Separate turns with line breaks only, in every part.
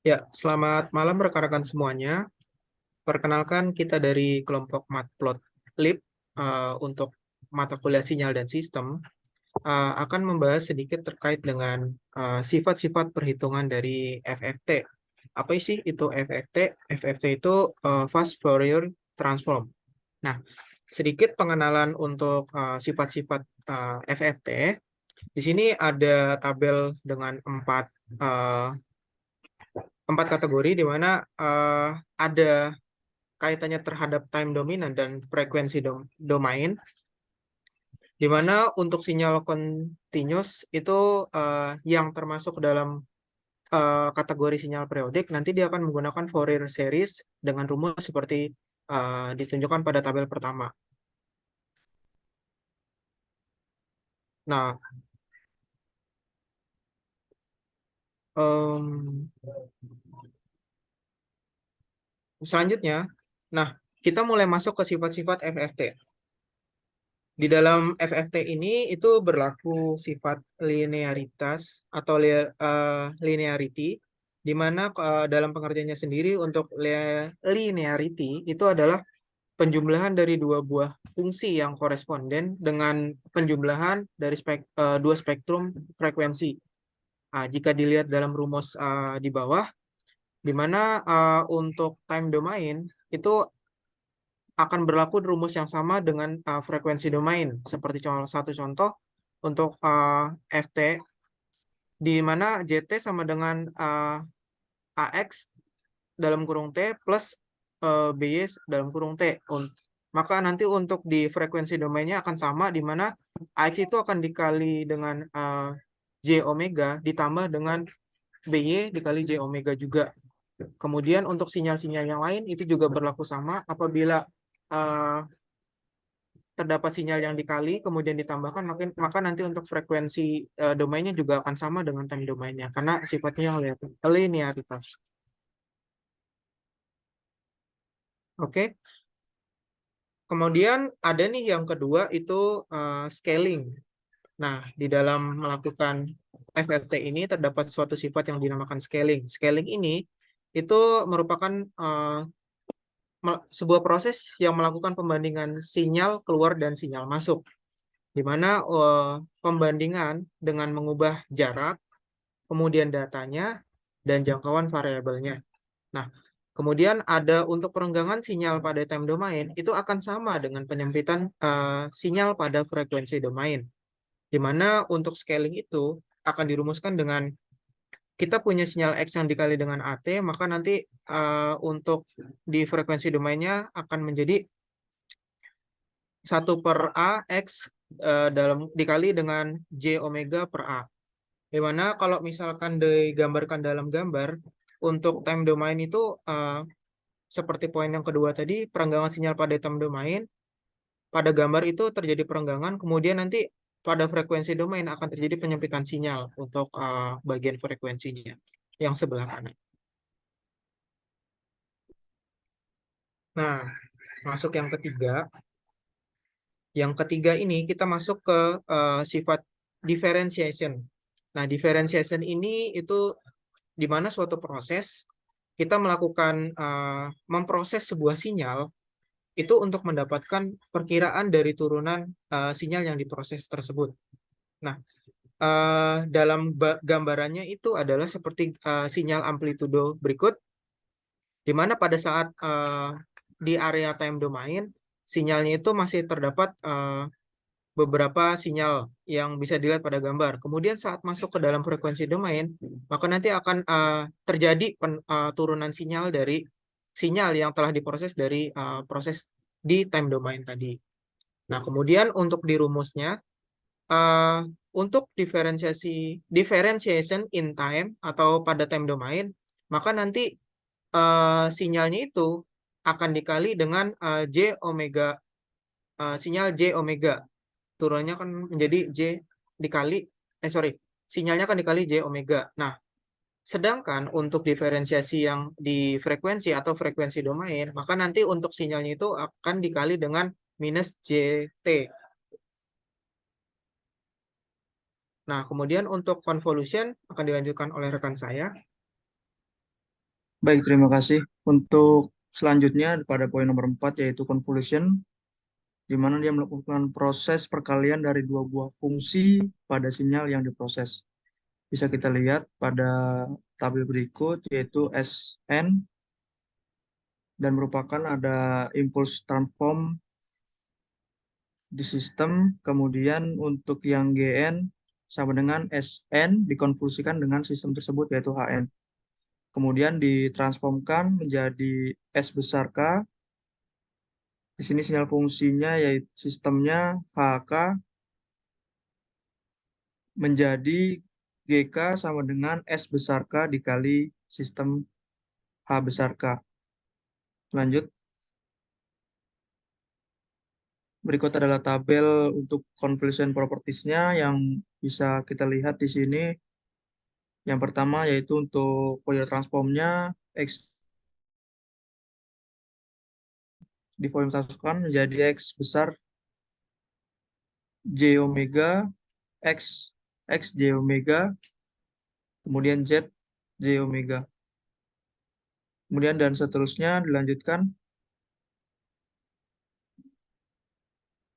Ya, selamat malam rekan-rekan semuanya. Perkenalkan kita dari kelompok Matplotlib untuk mata kuliah sinyal dan sistem akan membahas sedikit terkait dengan sifat-sifat perhitungan dari FFT. Apa sih itu FFT? FFT itu Fast Fourier Transform. Nah, sedikit pengenalan untuk sifat-sifat FFT. Di sini ada tabel dengan uh, empat kategori di mana ada kaitannya terhadap time dominant dan frekuensi domain, di mana untuk sinyal continuous itu yang termasuk dalam kategori sinyal periodik, nanti dia akan menggunakan Fourier series dengan rumus seperti ditunjukkan pada tabel pertama. Nah, em, selanjutnya, nah kita mulai masuk ke sifat-sifat FFT. Di dalam FFT ini itu berlaku sifat linearitas atau linearity, di mana dalam pengertiannya sendiri untuk linearity itu adalah penjumlahan dari dua buah fungsi yang koresponden dengan penjumlahan dari dua spektrum frekuensi. Jika dilihat dalam rumus di bawah, di mana untuk time domain itu akan berlaku rumus yang sama dengan frekuensi domain. Seperti satu contoh untuk FT, di mana JT sama dengan AX dalam kurung T plus BY dalam kurung T. Maka nanti untuk di frekuensi domainnya akan sama, di mana AX itu akan dikali dengan J omega ditambah dengan BY dikali J omega juga. Kemudian untuk sinyal-sinyal yang lain itu juga berlaku sama apabila uh, terdapat sinyal yang dikali kemudian ditambahkan, maka nanti untuk frekuensi domainnya juga akan sama dengan time domainnya karena sifatnya yang linearitas. Oke. Kemudian ada nih yang kedua itu scaling. Nah, di dalam melakukan FFT ini terdapat suatu sifat yang dinamakan scaling. Scaling ini itu merupakan sebuah proses yang melakukan pembandingan sinyal keluar dan sinyal masuk, di mana pembandingan dengan mengubah jarak, kemudian datanya, dan jangkauan variabelnya. Nah, kemudian ada untuk perenggangan sinyal pada time domain, itu akan sama dengan penyempitan sinyal pada frekuensi domain, di mana untuk scaling itu akan dirumuskan dengan kita punya sinyal X yang dikali dengan AT, maka nanti untuk di frekuensi domainnya akan menjadi 1/A X dalam dikali dengan J omega per A. Dimana kalau misalkan digambarkan dalam gambar, untuk time domain itu seperti poin yang kedua tadi, perenggangan sinyal pada time domain, pada gambar itu terjadi perenggangan, kemudian nanti pada frekuensi domain akan terjadi penyempitan sinyal untuk bagian frekuensinya yang sebelah kanan. Nah, masuk yang ketiga. Yang ketiga ini kita masuk ke sifat differentiation. Nah, differentiation ini itu di mana suatu proses kita melakukan memproses sebuah sinyal itu untuk mendapatkan perkiraan dari turunan sinyal yang diproses tersebut. Nah, dalam gambarannya itu adalah seperti sinyal amplitudo berikut, di mana pada saat di area time domain sinyalnya itu masih terdapat beberapa sinyal yang bisa dilihat pada gambar. Kemudian saat masuk ke dalam frekuensi domain, maka nanti akan terjadi turunan sinyal dari sinyal yang telah diproses dari proses di time domain tadi. Nah, kemudian untuk di rumusnya, uh, untuk differentiation in time atau pada time domain, maka nanti sinyalnya itu akan dikali dengan J omega, sinyal J omega. Turunnya kan menjadi J dikali, sinyalnya kan dikali J omega. Nah, sedangkan untuk diferensiasi yang di frekuensi atau frekuensi domain, maka nanti untuk sinyalnya itu akan dikali dengan minus JT. Nah, kemudian untuk convolution akan dilanjutkan oleh rekan saya.
Baik, terima kasih. Untuk selanjutnya pada poin nomor 4 yaitu convolution, di mana dia melakukan proses perkalian dari dua buah fungsi pada sinyal yang diproses. Bisa kita lihat pada tabel berikut yaitu Sn dan merupakan ada impulse transform di sistem. Kemudian untuk yang Gn sama dengan Sn dikonvolusikan dengan sistem tersebut yaitu Hn. Kemudian ditransformkan menjadi S besar K. Di sini sinyal fungsinya yaitu sistemnya HK menjadi GK sama dengan S besar K dikali sistem H besar K. Lanjut. Berikut adalah tabel untuk convolution properties-nya yang bisa kita lihat di sini. Yang pertama yaitu untuk Fourier transform-nya X di Fourier transform menjadi X besar J omega X X J omega kemudian Z J omega. Kemudian dan seterusnya dilanjutkan.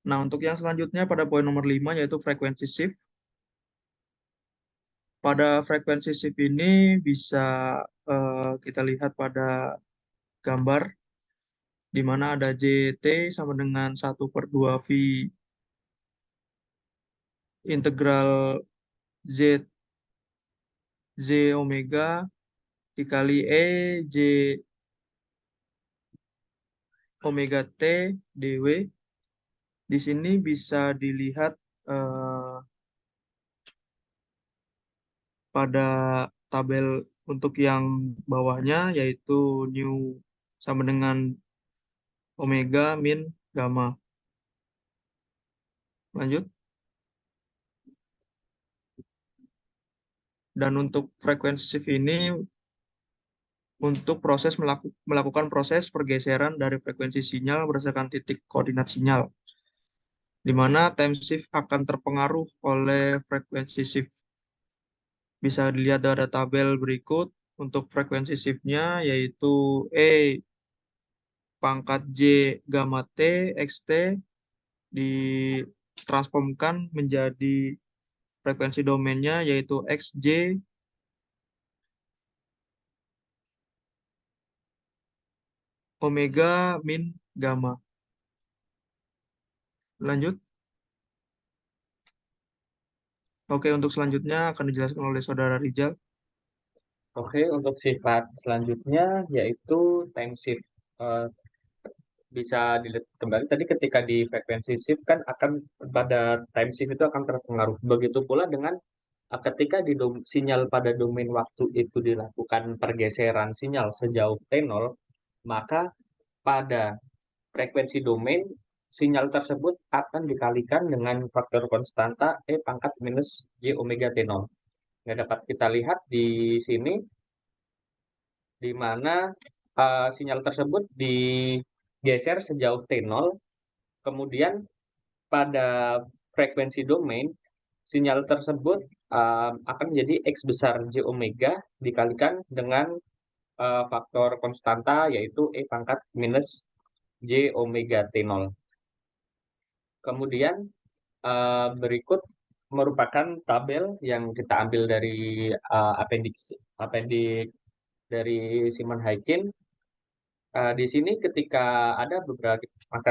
Nah, untuk yang selanjutnya pada poin nomor 5 yaitu frekuensi shift. Pada frekuensi shift ini bisa kita lihat pada gambar di mana ada JT sama dengan 1/2 V integral Z J omega dikali J omega T dW. Di sini bisa dilihat eh, pada tabel untuk yang bawahnya yaitu nu sama dengan omega min gamma. Lanjut. Dan untuk frekuensi shift ini untuk melakukan proses pergeseran dari frekuensi sinyal berdasarkan titik koordinat sinyal, di mana time shift akan terpengaruh oleh frekuensi shift. Bisa dilihat dari tabel berikut untuk frekuensi shift-nya yaitu E pangkat J gamma T XT ditransformkan menjadi frekuensi domainnya yaitu XJ omega min gamma. Lanjut. Oke, untuk selanjutnya akan dijelaskan oleh Saudara Rijal.
Oke, untuk sifat selanjutnya yaitu time shift. Eh, Bisa dilihat kembali tadi ketika di frekuensi shift kan akan pada time shift itu akan terpengaruh. Begitu pula dengan ketika di sinyal pada domain waktu itu dilakukan pergeseran sinyal sejauh T0, maka pada frekuensi domain sinyal tersebut akan dikalikan dengan faktor konstanta E pangkat minus J omega T0. Nah, dapat kita lihat di sini di mana sinyal tersebut digeser sejauh T0, kemudian pada frekuensi domain, sinyal tersebut akan menjadi X besar J omega dikalikan dengan faktor konstanta yaitu E pangkat minus J omega T0. Kemudian berikut merupakan tabel yang kita ambil dari apendik dari Simon Haykin. Di sini ketika ada beberapa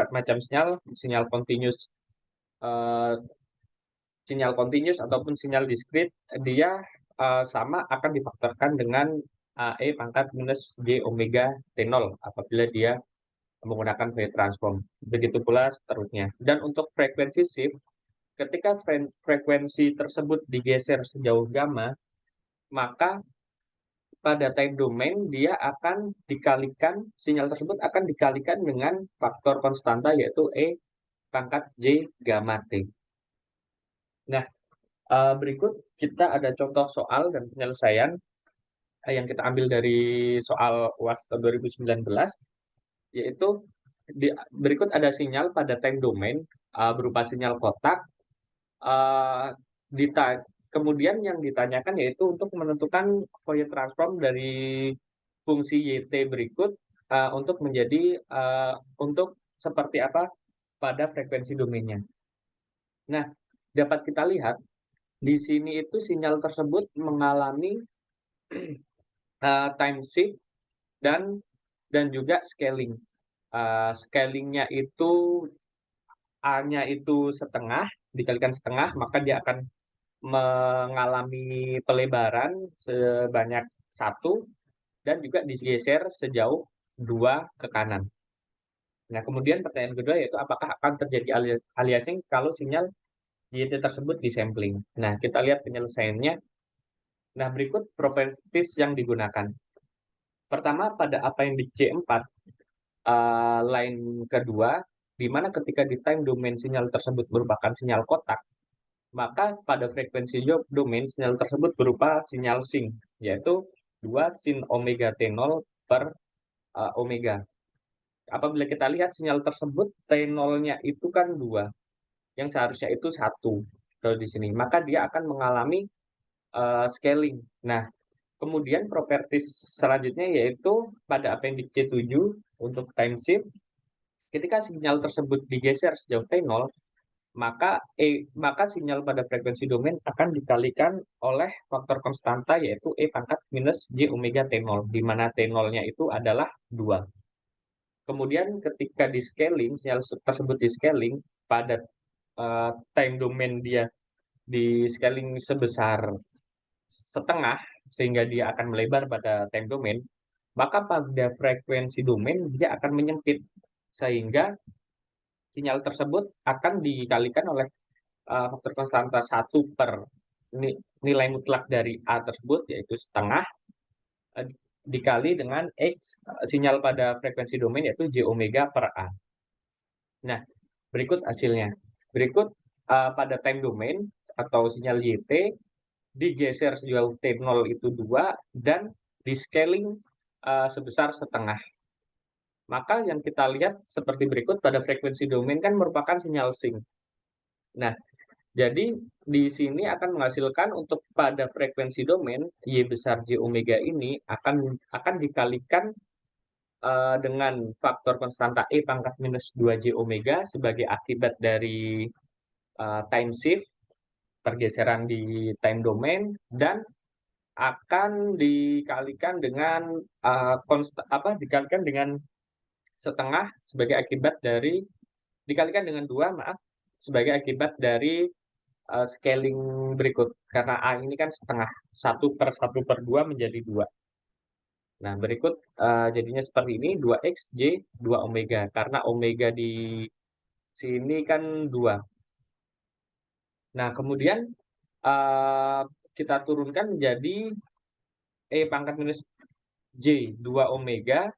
macam sinyal, sinyal continuous, eh, sinyal continuous ataupun sinyal diskrit, dia sama akan difaktorkan dengan E pangkat minus J omega T0 apabila dia menggunakan Fourier transform. Begitu pula seterusnya. Dan untuk frekuensi shift, ketika frekuensi tersebut digeser sejauh gamma, maka pada time domain dia akan dikalikan, sinyal tersebut akan dikalikan dengan faktor konstanta yaitu E pangkat J gamma T. Nah, berikut kita ada contoh soal dan penyelesaian yang kita ambil dari soal UAS tahun 2019, yaitu berikut ada sinyal pada time domain berupa sinyal kotak. uh, kemudian yang ditanyakan yaitu untuk menentukan Fourier transform dari fungsi YT berikut untuk menjadi untuk seperti apa pada frekuensi domainnya. Nah, dapat kita lihat di sini itu sinyal tersebut mengalami time shift dan juga scaling. Scalingnya itu A-nya itu setengah, dikalikan setengah, maka dia akan mengalami pelebaran sebanyak 1 dan juga digeser sejauh 2 ke kanan. Nah, kemudian pertanyaan kedua yaitu apakah akan terjadi aliasing kalau sinyal YT tersebut disampling. Nah, kita lihat penyelesaiannya. Nah, berikut properties yang digunakan. Pertama, pada apa yang di C4, line kedua, di mana ketika di time domain sinyal tersebut merupakan sinyal kotak, maka pada frekuensi domain sinyal tersebut berupa sinyal sin, yaitu 2 sin omega T0 per omega. Apabila kita lihat sinyal tersebut T0-nya itu kan 2, yang seharusnya itu 1 kalau di sini, maka dia akan mengalami scaling. Nah, kemudian properties selanjutnya yaitu pada appendix C7 untuk time shift, ketika sinyal tersebut digeser sejauh T0, maka sinyal pada frekuensi domain akan dikalikan oleh faktor konstanta yaitu E pangkat minus J omega T0, di mana T0-nya itu adalah 2. Kemudian ketika di scaling, sinyal tersebut di scaling pada time domain dia di scaling sebesar setengah, sehingga dia akan melebar pada time domain, maka pada frekuensi domain dia akan menyempit, sehingga sinyal tersebut akan dikalikan oleh faktor konstanta 1 per nilai mutlak dari A tersebut, yaitu setengah, dikali dengan X sinyal pada frekuensi domain, yaitu J omega per A. Nah, berikut hasilnya. Berikut pada time domain atau sinyal YT digeser sejauh T0 itu 2 dan di scaling sebesar setengah. Maka yang kita lihat seperti berikut, pada frekuensi domain kan merupakan sinyal sync. Nah, jadi di sini akan menghasilkan untuk pada frekuensi domain Y besar J omega ini akan dikalikan dengan faktor konstanta E pangkat minus 2 J omega sebagai akibat dari time shift, pergeseran di time domain, dan akan dikalikan dengan dikalikan dengan setengah sebagai akibat dari dikalikan dengan 2, maaf, sebagai akibat dari scaling berikut. Karena A ini kan setengah, 1/1/2 menjadi 2. Nah, berikut jadinya seperti ini, 2X, J, 2 omega. Karena omega di sini kan 2. Nah, kemudian kita turunkan menjadi E pangkat minus J, 2 omega,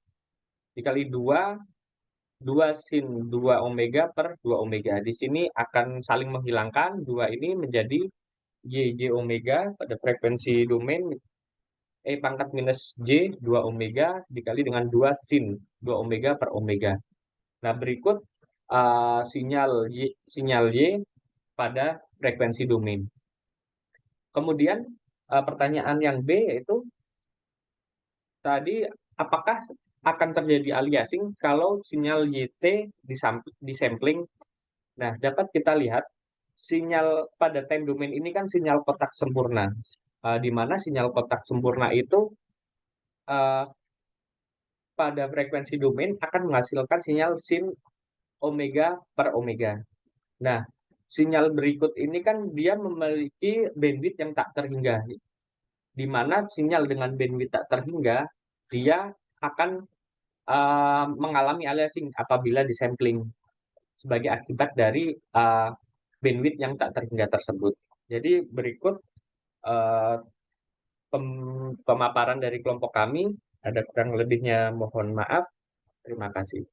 dikali 2 sin 2 omega per 2 omega. Di sini akan saling menghilangkan, 2 ini menjadi J omega pada frekuensi domain E pangkat minus J 2 omega dikali dengan 2 sin 2 omega per omega. Nah, berikut sinyal Y pada frekuensi domain. Kemudian pertanyaan yang B yaitu tadi, apakah akan terjadi aliasing kalau sinyal YT disampling? Nah, dapat kita lihat sinyal pada time domain ini kan sinyal kotak sempurna, di mana sinyal kotak sempurna itu pada frekuensi domain akan menghasilkan sinyal sin omega per omega. Nah, sinyal berikut ini kan dia memiliki bandwidth yang tak terhingga, di mana sinyal dengan bandwidth tak terhingga dia akan mengalami aliasing apabila disampling sebagai akibat dari bandwidth yang tak terhingga tersebut. Jadi berikut pemaparan dari kelompok kami. Ada kurang lebihnya mohon maaf. Terima kasih.